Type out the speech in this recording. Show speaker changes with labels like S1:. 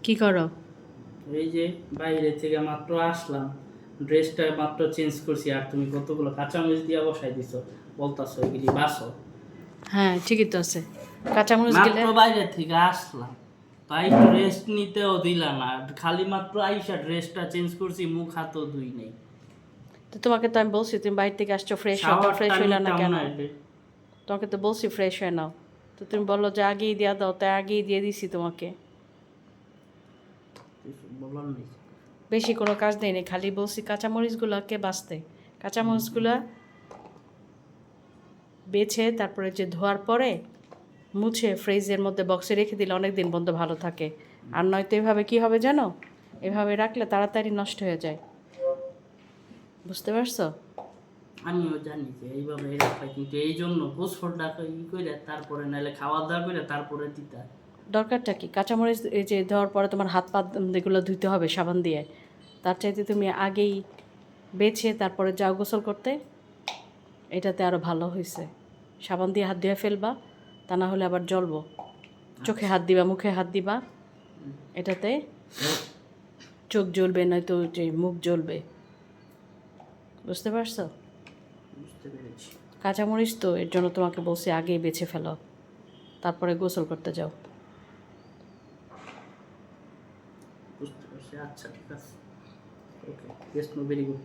S1: কি করো?
S2: এই যে বাইরে থেকে মাত্র আসলাম, ড্রেসটা মাত্র চেঞ্জ করছি, আর তুমি কতগুলো কাঁচামরিচ দিয়া বসাই দিছো, বলতাছো এগুলি বাসো।
S1: হ্যাঁ, ঠিকই তো আছে। কাঁচামরিচ গেলে
S2: মাত্র বাইরে থেকে আসলাম, তাই একটু রেস্ট নিতেও দিলা না, খালি মাত্র আইসা ড্রেসটা চেঞ্জ করছি, মুখ হাতও ধুই নেই।
S1: তো তোমাকে তো আমি বলছি তুমি বাইরে থেকে আসছো ফ্রেশ হও, তো ফ্রেশ
S2: শাওয়ারটা
S1: হইলা না
S2: নিতাম
S1: কেন?
S2: না এলে।
S1: তোমাকে তো বলছি ফ্রেশ হয়ে নাও। তো তুমি বললো যে আগেই দিয়া দাও, তাই আগেই দিয়ে দিছি তোমাকে।
S2: কিছু বলার নেই।
S1: বেশি কোনো কাজ নেই, খালি বলছি কাঁচামরিচগুলোকে বাছতে। কাঁচামরিচগুলো বেছে তারপরে যে ধোয়ার পরে মুছে ফ্রিজের মধ্যে বক্সে রেখে দিলে অনেক দিন পর্যন্ত ভালো থাকে। আর নয়তো এভাবে কি হবে জানো, এভাবে রাখলে তাড়াতাড়ি নষ্ট হয়ে যায়। বুঝতে পারছো?
S2: আমিও জানি যে এইভাবে রাখা, কিন্তু এই জন্য গোসলটা করে তারপরে নাহলে খাওয়া দাওয়া করে তারপরে দিতা।
S1: দরকারটা কি? কাঁচামরিচ এই যে ধোয়ার পরে তোমার হাত পা এগুলো ধুইতে হবে সাবান দিয়ে, তার চাইতে তুমি আগেই বেছে তারপরে যাও গোসল করতে, এটাতে আরও ভালো হয়েছে। সাবান দিয়ে হাত ধুয়ে ফেলবা, তা না হলে আবার জ্বলবো। চোখে হাত দিবা, মুখে হাত দিবা, এটাতে চোখ জ্বলবে, নয়তো যে মুখ জ্বলবে। বুঝতে পারছো?
S2: বুঝতে পেরেছি।
S1: কাঁচামরিচ তো এর জন্য তোমাকে বলছি আগেই বেছে ফেলো, তারপরে গোসল করতে যাও।
S2: বুঝতে পারছি, আচ্ছা ঠিক আছে। ওকে, ইয়েস, নো, ভেরি গুড।